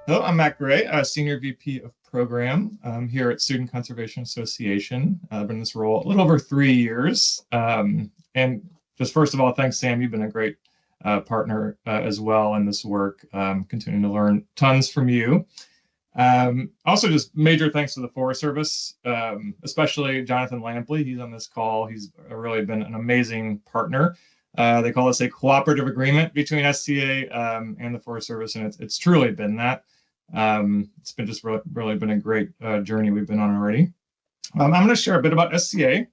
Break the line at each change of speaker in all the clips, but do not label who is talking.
Hello, I'm Matt Gray, Senior VP of Program here at Student Conservation Association. I've been in this role a little over 3 years. And just first of all, thanks, Sam. You've been a great partner as well in this work, continuing to learn tons from you. Also, just major thanks to the Forest Service, especially Jonathan Lampley. He's on this call. He's really been an amazing partner. They call this a cooperative agreement between SCA and the Forest Service, and it's truly been that. It's been just really been a great journey we've been on already. I'm going to share a bit about SCA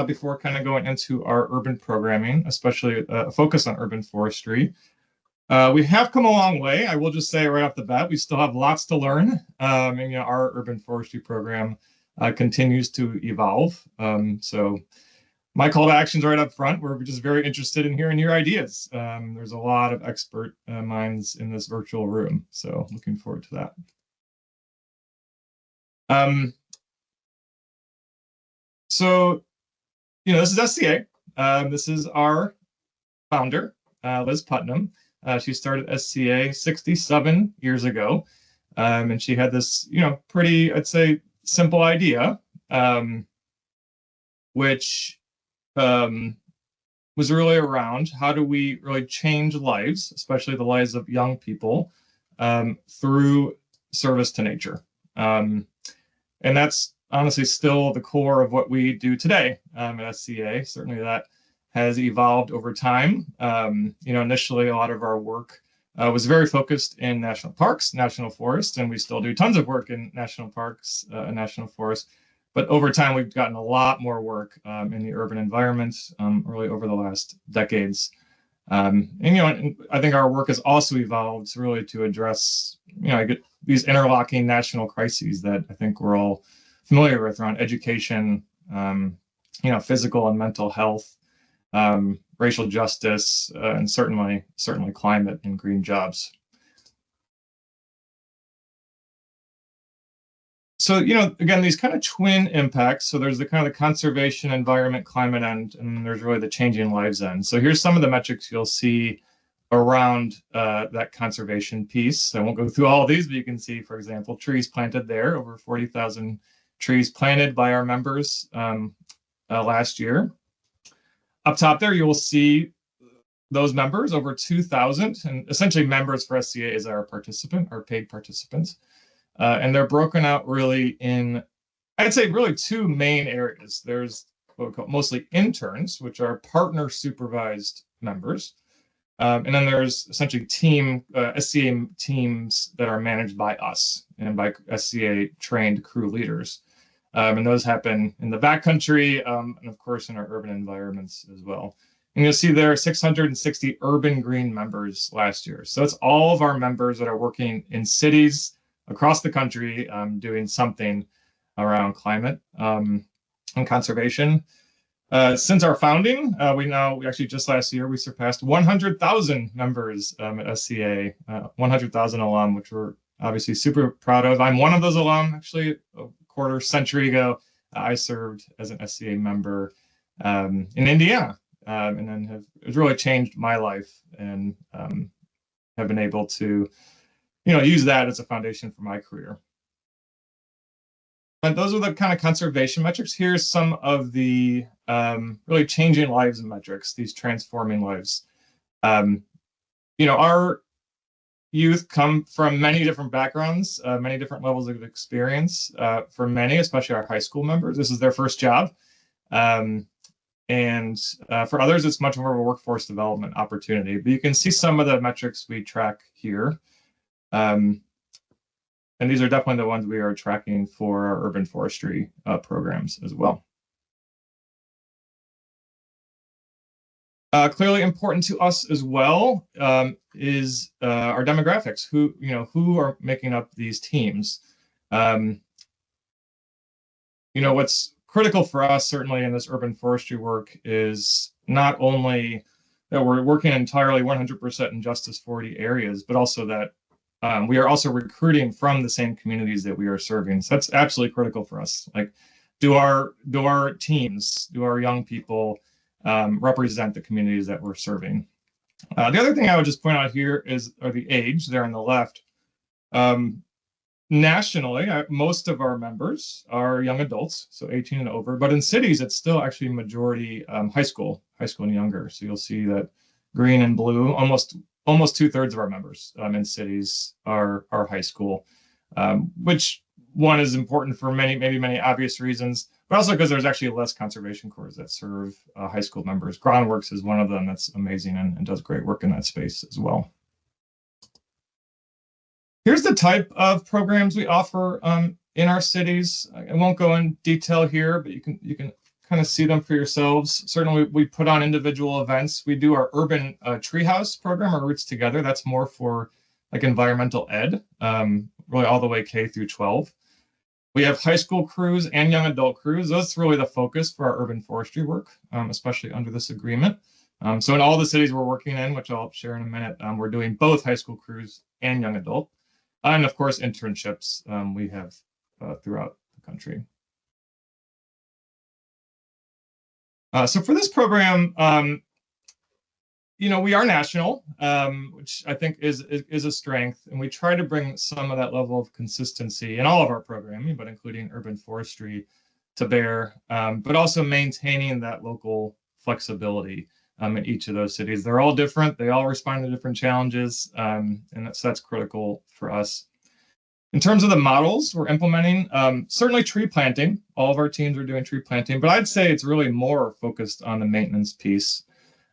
before kind of going into our urban programming, especially a focus on urban forestry. We have come a long way. I will just say right off the bat, we still have lots to learn. And our urban forestry program continues to evolve. So my call to action is right up front. We're just very interested in hearing your ideas. There's a lot of expert minds in this virtual room, so looking forward to that. So, this is SCA. This is our founder, Liz Putnam. She started SCA 67 years ago, and she had this, pretty, I'd say, simple idea, which was really around how do we really change lives, especially the lives of young people, through service to nature. And that's honestly still the core of what we do today at SCA. Certainly that has evolved over time. Initially a lot of our work was very focused in national parks, national forests, and we still do tons of work in national parks and national forests. But over time, we've gotten a lot more work in the urban environment, really over the last decades. And I think our work has also evolved really to address, these interlocking national crises that I think we're all familiar with around education, physical and mental health, racial justice, and certainly climate and green jobs. So, again, these kind of twin impacts. So there's the kind of the conservation, environment, climate end, and there's really the changing lives end. So here's some of the metrics you'll see around that conservation piece. I won't go through all of these, but you can see, for example, trees planted there, over 40,000 trees planted by our members last year. Up top there, you will see those members, over 2,000, and essentially members for SCA is our participant, our paid participants. And they're broken out really in, I'd say, really two main areas. There's what we call mostly interns, which are partner supervised members. And then there's essentially SCA teams that are managed by us and by SCA trained crew leaders. And those happen in the backcountry and, of course, in our urban environments as well. And you'll see there are 660 urban green members last year. So it's all of our members that are working in cities across the country doing something around climate and conservation. Since our founding, we actually just last year, we surpassed 100,000 members at SCA, 100,000 alum, which we're obviously super proud of. I'm one of those alum, actually, a quarter century ago. I served as an SCA member in Indiana, and then it's really changed my life and have been able to use that as a foundation for my career. And those are the kind of conservation metrics. Here's some of the really changing lives metrics, these transforming lives. Our youth come from many different backgrounds, many different levels of experience. For many, especially our high school members, this is their first job. And for others, it's much more of a workforce development opportunity. But you can see some of the metrics we track here. And these are definitely the ones we are tracking for our urban forestry programs as well. Clearly important to us as well is our demographics. Who are making up these teams? What's critical for us, certainly in this urban forestry work, is not only that we're working entirely 100% in Justice 40 areas, but also that we are also recruiting from the same communities that we are serving. So that's absolutely critical for us. Like, do our teams, do our young people represent the communities that we're serving? The other thing I would just point out here are the age there on the left. Nationally, most of our members are young adults, so 18 and over. But in cities, it's still actually majority high school and younger. So you'll see that green and blue, almost 2/3 of our members in cities are high school, which one is important for many obvious reasons, but also because there's actually less conservation corps that serve high school members. Groundworks is one of them that's amazing and does great work in that space as well. Here's the type of programs we offer in our cities. I won't go in detail here, but you can kind of see them for yourselves. Certainly, we put on individual events. We do our urban treehouse program, our Roots Together. That's more for like environmental ed, really all the way K through 12. We have high school crews and young adult crews. That's really the focus for our urban forestry work, especially under this agreement. So in all the cities we're working in, which I'll share in a minute, we're doing both high school crews and young adult. And of course, internships we have throughout the country. So for this program, we are national, which I think is a strength, and we try to bring some of that level of consistency in all of our programming, but including urban forestry to bear, but also maintaining that local flexibility in each of those cities. They're all different. They all respond to different challenges, and that's critical for us. In terms of the models we're implementing, certainly tree planting. All of our teams are doing tree planting, but I'd say it's really more focused on the maintenance piece.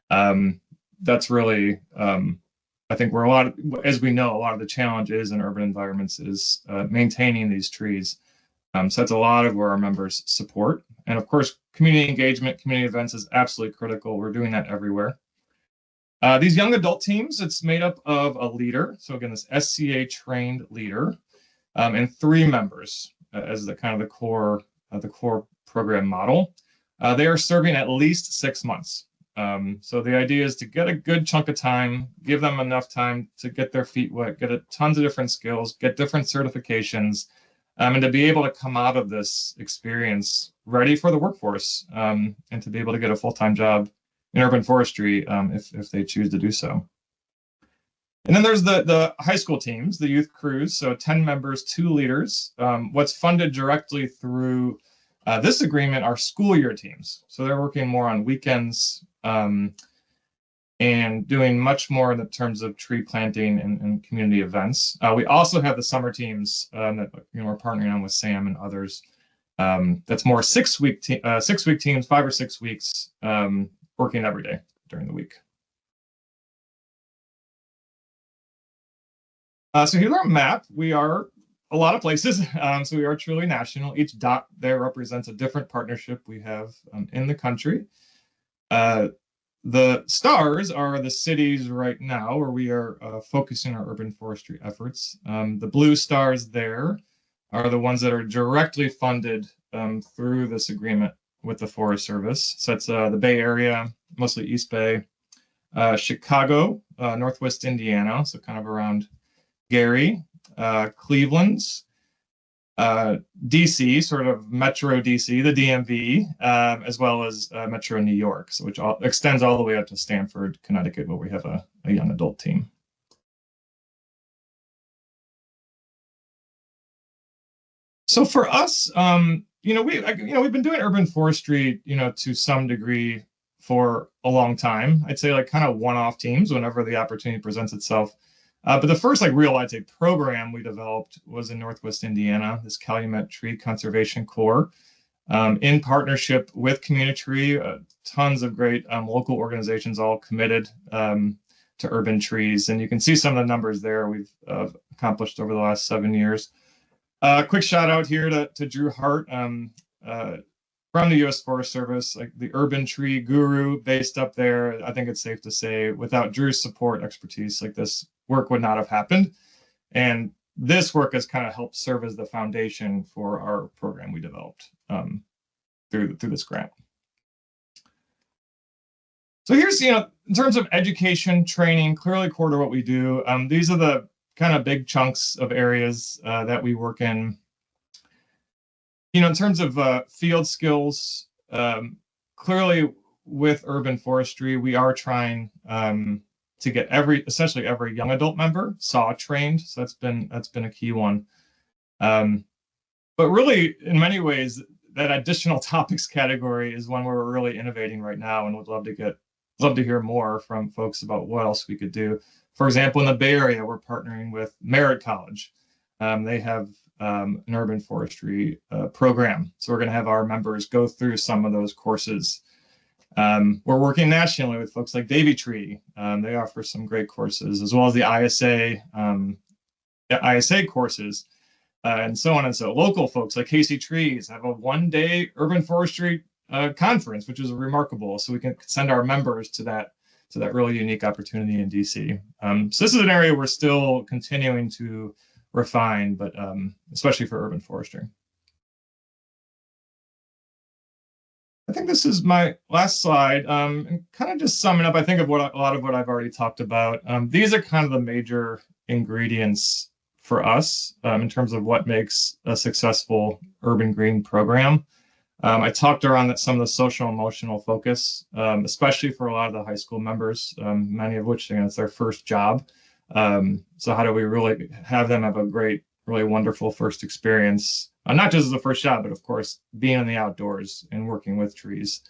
That's really, I think where as we know, a lot of the challenges in urban environments is maintaining these trees. So that's a lot of where our members support. And of course, community engagement, community events is absolutely critical. We're doing that everywhere. These young adult teams, it's made up of a leader. So again, this SCA trained leader and 3 members as the kind of the core program model. They are serving at least 6 months. So the idea is to get a good chunk of time, give them enough time to get their feet wet, get tons of different skills, get different certifications, and to be able to come out of this experience ready for the workforce, and to be able to get a full-time job in urban forestry if they choose to do so. And then there's the high school teams, the youth crews, so 10 members, 2 leaders. What's funded directly through this agreement are school year teams. So they're working more on weekends and doing much more in the terms of tree planting and community events. We also have the summer teams that we're partnering on with Sam and others. That's more 6-week teams, 5 or 6 weeks, working every day during the week. So here's our map. We are a lot of places, so we are truly national. Each dot there represents a different partnership we have in the country. The stars are the cities right now where we are focusing our urban forestry efforts. The blue stars there are the ones that are directly funded through this agreement with the Forest Service. So it's the Bay Area, mostly East Bay, Chicago, Northwest Indiana, so kind of around Gary, Cleveland, DC, sort of Metro DC, the DMV, as well as Metro New York, so which extends all the way up to Stamford, Connecticut, where we have a young adult team. So for us, we've been doing urban forestry, to some degree for a long time. I'd say like kind of one-off teams whenever the opportunity presents itself. But the first real, I'd say, program we developed was in Northwest Indiana, this Calumet Tree Conservation Corps, in partnership with Community Tree, tons of great local organizations all committed to urban trees. And you can see some of the numbers there we've accomplished over the last 7 years. Quick shout out here to Drew Hart from the U.S. Forest Service, like the urban tree guru based up there. I think it's safe to say without Drew's support, expertise, like this work would not have happened. And this work has kind of helped serve as the foundation for our program we developed through this grant. So here's, in terms of education, training, clearly core to what we do. These are the kind of big chunks of areas that we work in. In terms of field skills, clearly with urban forestry, we are trying to get essentially every young adult member SAW trained. So that's been a key one. But really, in many ways, that additional topics category is one where we're really innovating right now, and would love to hear more from folks about what else we could do. For example, in the Bay Area, we're partnering with Merritt College. They have an urban forestry program, so we're going to have our members go through some of those courses. We're working nationally with folks like Davy Tree. They offer some great courses, as well as the ISA courses. And so on and so. Local folks like Casey Trees have a one-day urban forestry conference, which is remarkable. So we can send our members to that really unique opportunity in DC. So this is an area we're still continuing to refine, but especially for urban forestry. I think this is my last slide. And kind of just summing up, I think of a lot of what I've already talked about. These are kind of the major ingredients for us in terms of what makes a successful urban green program. I talked around some of the social emotional focus, especially for a lot of the high school members, many of which, it's their first job. So how do we really have them have a great, really wonderful first experience, not just as a first job, but of course, being in the outdoors and working with trees.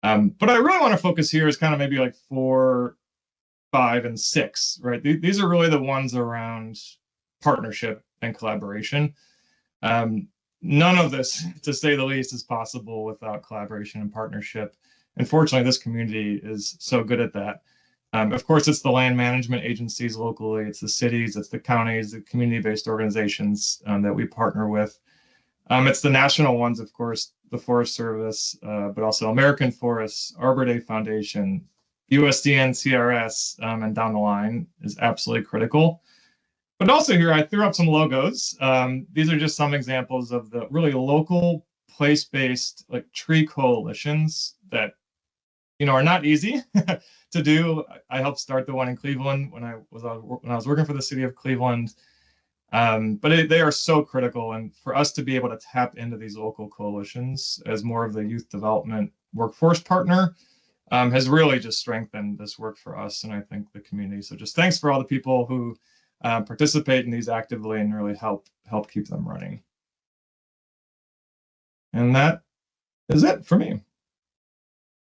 But I really want to focus here is kind of maybe like 4, 5, and 6, right? These are really the ones around partnership and collaboration. None of this, to say the least, is possible without collaboration and partnership. And fortunately, this community is so good at that. Of course, it's the land management agencies locally, it's the cities, it's the counties, the community-based organizations that we partner with. It's the national ones, of course, the Forest Service, but also American Forests, Arbor Day Foundation, USDA CRS, and down the line is absolutely critical. But also here, I threw up some logos. These are just some examples of the really local, place-based like tree coalitions that, are not easy to do. I helped start the one in Cleveland when I was working for the city of Cleveland. But they are so critical, and for us to be able to tap into these local coalitions as more of the youth development workforce partner has really just strengthened this work for us, and I think the community. So just thanks for all the people who participate in these actively and really help keep them running. And that is it for me.